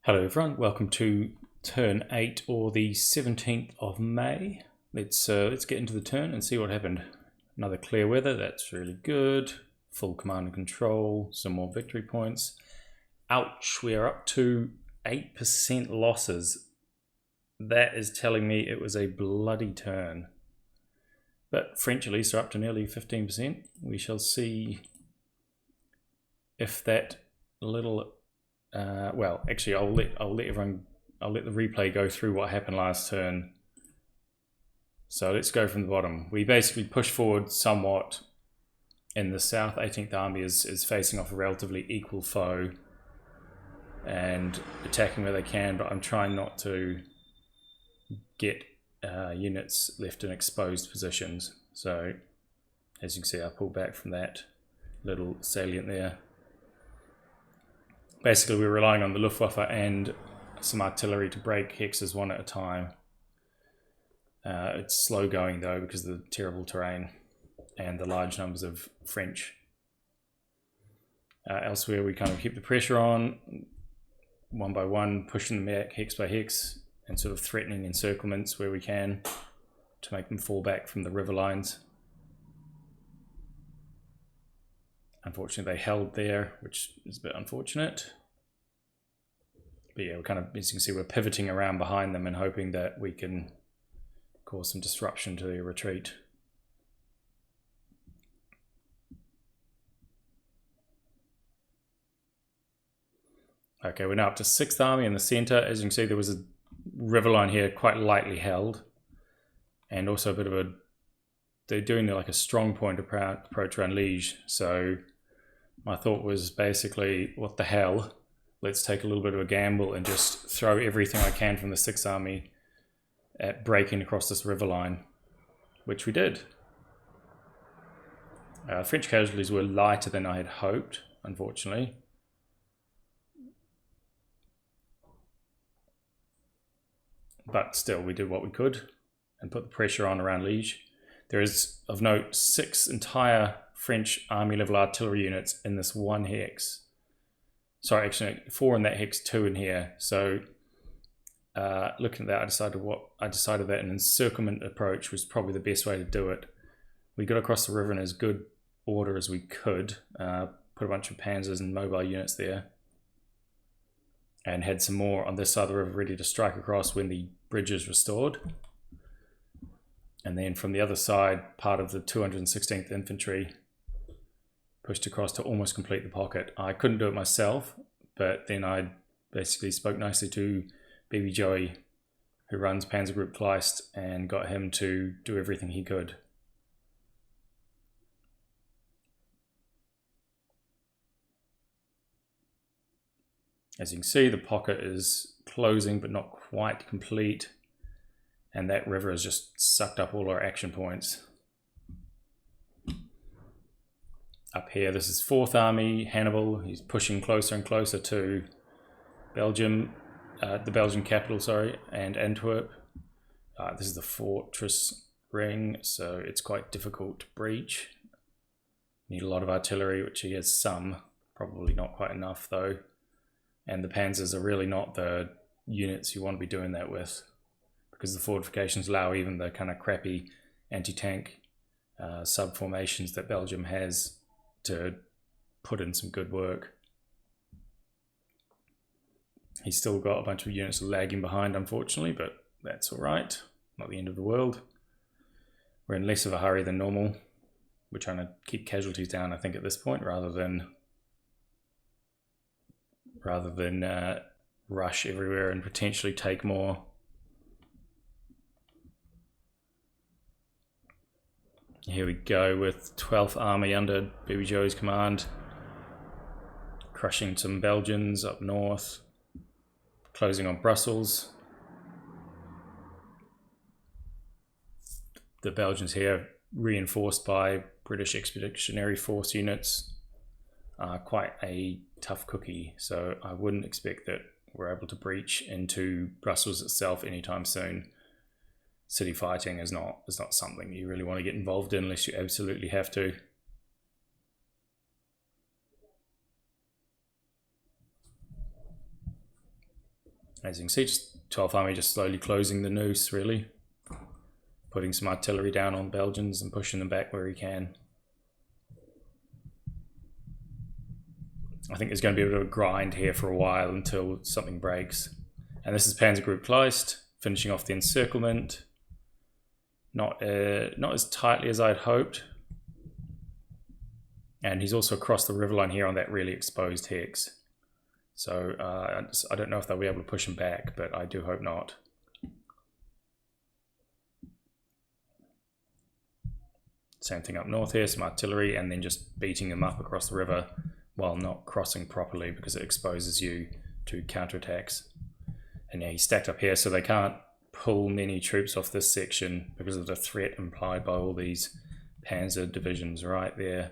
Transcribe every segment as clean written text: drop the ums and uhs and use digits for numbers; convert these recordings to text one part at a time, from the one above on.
Hello everyone, welcome to turn 8 or the 17th of May. Let's get into the turn and see what happened. Another clear weather, that's really good. Full command and control, some more victory points. Ouch, we are up to 8% losses. That is telling me it was a bloody turn. But French at least are up to nearly 15%. We shall see if that little well, actually, I'll let the replay go through what happened last turn. So let's go from the bottom. We basically push forward somewhat in the south. 18th Army is facing off a relatively equal foe and attacking where they can, but I'm trying not to get units left in exposed positions. So as you can see, I pulled back from that little salient there. Basically, we're relying on the Luftwaffe and some artillery to break hexes one at a time. It's slow going though because of the terrible terrain and the large numbers of French. Elsewhere, we kind of keep the pressure on, one by one, pushing them back hex by hex and sort of threatening encirclements where we can to make them fall back from the river lines. Unfortunately, they held there, which is a bit unfortunate. But yeah, we're kind of, as you can see, we're pivoting around behind them and hoping that we can cause some disruption to their retreat. Okay, we're now up to 6th Army in the center. As you can see, there was a river line here quite lightly held. And also a bit of a, they're doing like a strong point approach around Leige. So my thought was basically, what the hell? Let's take a little bit of a gamble and just throw everything I can from the 6th Army at breaking across this river line, which we did. French casualties were lighter than I had hoped, unfortunately. But still, we did what we could and put the pressure on around Liege. There is, of note, 6 entire French army level artillery units in this one hex. Sorry, actually 4 in that hex, 2 in here. So looking at that, I decided that an encirclement approach was probably the best way to do it. We got across the river in as good order as we could, put a bunch of panzers and mobile units there, and had some more on this side of the river ready to strike across when the bridge is restored. And then from the other side, part of the 216th Infantry pushed across to almost complete the pocket. I couldn't do it myself, but then I basically spoke nicely to Baby Joey, who runs Panzer Group Kleist, and got him to do everything he could. As you can see, the pocket is closing but not quite complete, and that river has just sucked up all our action points. Up here, this is 4th Army, Hannibal. He's pushing closer and closer to Belgium, the Belgian capital, sorry, and Antwerp. This is the fortress ring, so it's quite difficult to breach. Need a lot of artillery, which he has some, probably not quite enough though. And the panzers are really not the units you want to be doing that with, because the fortifications allow even the kind of crappy anti-tank sub-formations that Belgium has to put in some good work. He's still got a bunch of units lagging behind, unfortunately, but that's all right. Not the end of the world. We're in less of a hurry than normal. We're trying to keep casualties down, I think, at this point, rather than rush everywhere and potentially take more. Here we go with 12th Army under Baby Joey's command, crushing some Belgians up north, closing on Brussels. The Belgians here, reinforced by British Expeditionary Force units, are quite a tough cookie, so I wouldn't expect that we're able to breach into Brussels itself anytime soon. City fighting is not something you really want to get involved in unless you absolutely have to. As you can see, just 12th Army just slowly closing the noose, really. Putting some artillery down on Belgians and pushing them back where he can. I think there's going to be a bit of a grind here for a while until something breaks. And this is Panzergruppe Kleist, finishing off the encirclement. Not as tightly as I'd hoped. And he's also across the river line here on that really exposed hex. So I don't know if they'll be able to push him back, but I do hope not. Same thing up north here, some artillery, and then just beating them up across the river while not crossing properly because it exposes you to counterattacks. And yeah, he's stacked up here, so they can't pull many troops off this section because of the threat implied by all these panzer divisions right there.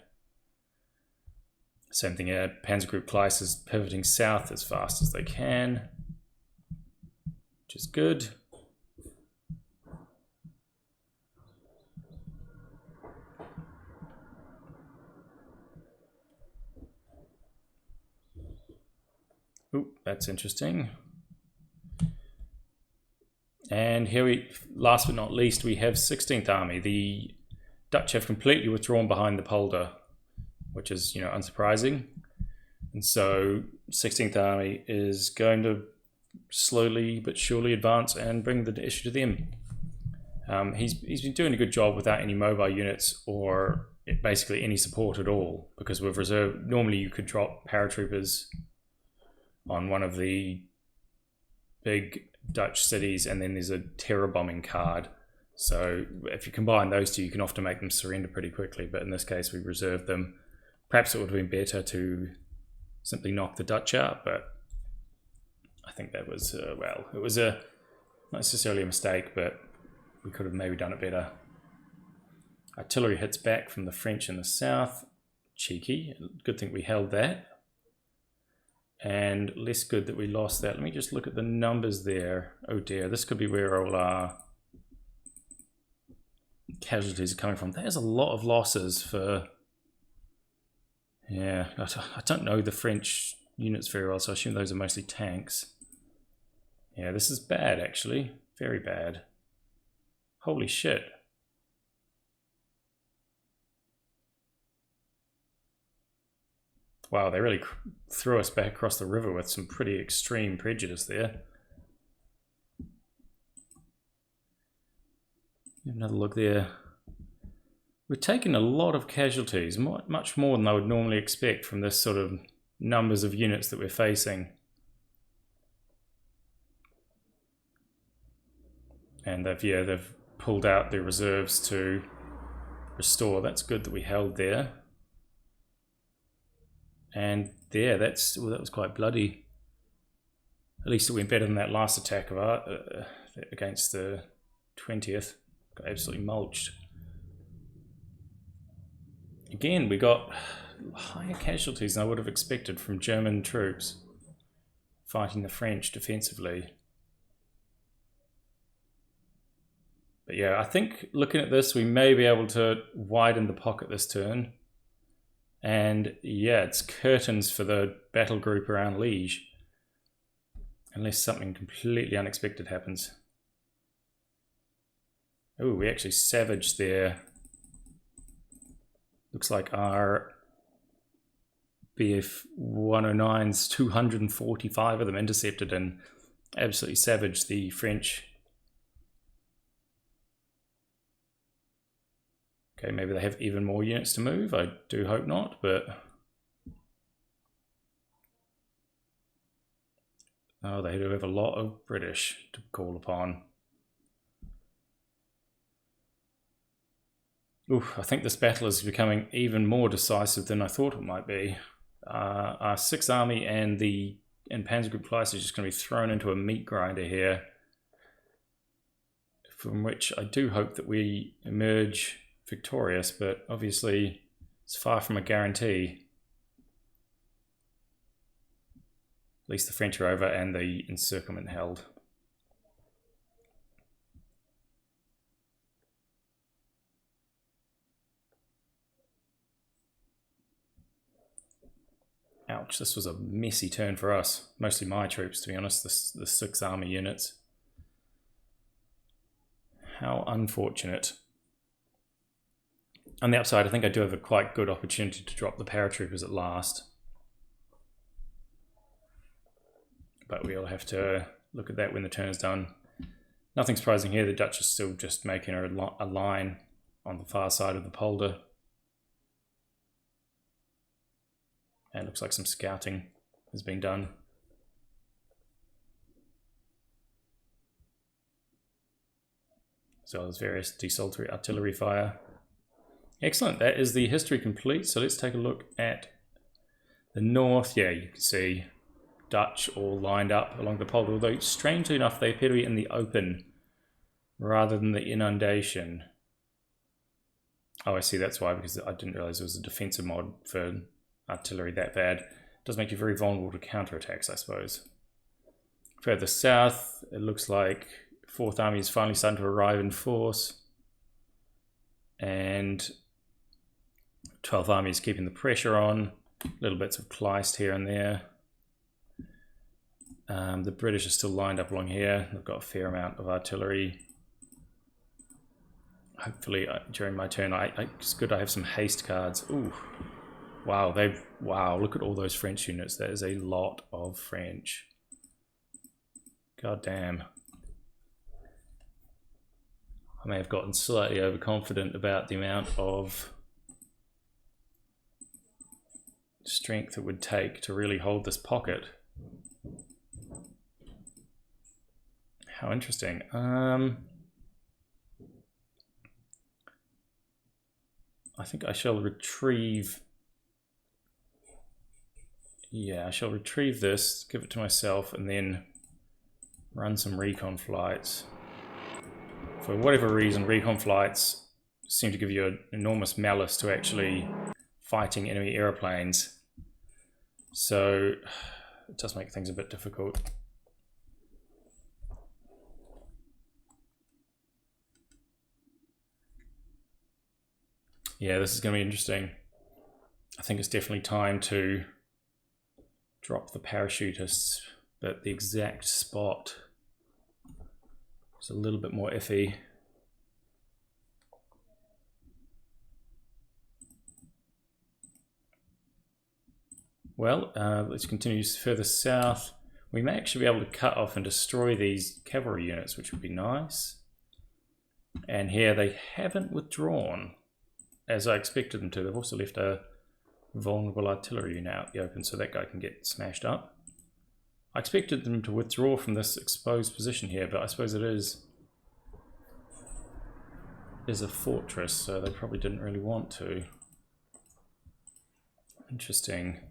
Same thing here, Panzergruppe Kleist is pivoting south as fast as they can, which is good. Ooh, that's interesting. And here we, last but not least, we have 16th Army. The Dutch have completely withdrawn behind the polder, which is, you know, unsurprising. And so 16th Army is going to slowly but surely advance and bring the issue to them. He's been doing a good job without any mobile units or basically any support at all, because we've reserved, normally you could drop paratroopers on one of the big Dutch cities and then there's a terror bombing card. So if you combine those two, you can often make them surrender pretty quickly, but in this case we reserved them. Perhaps it would have been better to simply knock the Dutch out, but I think that was, well, it was not necessarily a mistake, but we could have maybe done it better. Artillery hits back from the French in the south. Cheeky. Good thing we held that. And less good that we lost that. Let me just look at the numbers there. Oh dear, this could be where all our casualties are coming from. There's a lot of losses for... Yeah, I don't know the French units very well, so I assume those are mostly tanks. Yeah, this is bad actually. Very bad. Holy shit. Wow, they really threw us back across the river with some pretty extreme prejudice there. Another look there. We're taking a lot of casualties, much more than I would normally expect from this sort of numbers of units that we're facing. And they've pulled out their reserves to restore. That's good that we held there. And there, that was quite bloody. At least it went better than that last attack of our, against the 20th. Got absolutely mulched. Again, we got higher casualties than I would have expected from German troops fighting the French defensively. But yeah, I think looking at this, we may be able to widen the pocket this turn. And yeah, it's curtains for the battle group around Leige. Unless something completely unexpected happens. Oh, we actually savaged there. Looks like our BF 109's 245 of them intercepted and absolutely savaged the French. Okay, maybe they have even more units to move. I do hope not, but... Oh, they do have a lot of British to call upon. Ooh, I think this battle is becoming even more decisive than I thought it might be. Our 6th Army and Panzergruppe Kleist is just going to be thrown into a meat grinder here, from which I do hope that we emerge victorious, but obviously it's far from a guarantee. At least the French are over and the encirclement held. Ouch. Ouch, this was a messy turn for us. Mostly my troops, to be honest, the 6 army units. How unfortunate. On the upside, I think I do have a quite good opportunity to drop the paratroopers at last. But we'll have to look at that when the turn is done. Nothing surprising here, the Dutch are still just making a line on the far side of the polder. And it looks like some scouting has been done. So there's various desultory artillery fire. Excellent, that is the history complete. So let's take a look at the north. Yeah, you can see Dutch all lined up along the polder, although strangely enough they appear to be in the open rather than the inundation. Oh, I see, that's why, because I didn't realize there was a defensive mod for artillery that bad. It does make you very vulnerable to counterattacks, I suppose. Further south, it looks like 4th Army is finally starting to arrive in force, and 12th Army is keeping the pressure on. Little bits of Kleist here and there. The British are still lined up along here. They've got a fair amount of artillery. Hopefully during my turn, it's good I have some haste cards. Ooh, wow! Wow! Look at all those French units. That is a lot of French. God damn! I may have gotten slightly overconfident about the amount of strength it would take to really hold this pocket. How interesting. I think I shall retrieve. Yeah, I shall retrieve this, give it to myself, and then run some recon flights. For whatever reason, recon flights seem to give you an enormous malice to actually fighting enemy airplanes. So it does make things a bit difficult. Yeah, this is going to be interesting. I think it's definitely time to drop the parachutists, but the exact spot is a little bit more iffy. Well, let's continue further south. We may actually be able to cut off and destroy these cavalry units, which would be nice. And here they haven't withdrawn as I expected them to. They've also left a vulnerable artillery unit out in the open, so that guy can get smashed up. I expected them to withdraw from this exposed position here, but I suppose it is a fortress, so they probably didn't really want to. Interesting.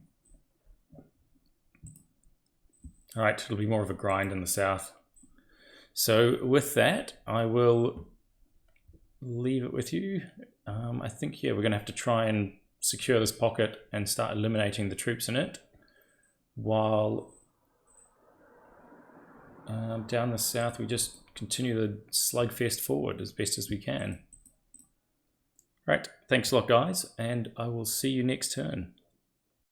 Alright, it'll be more of a grind in the south. So with that, I will leave it with you. I think, yeah, we're going to have to try and secure this pocket and start eliminating the troops in it, while down the south we just continue the slugfest forward as best as we can. Right, thanks a lot guys, and I will see you next turn.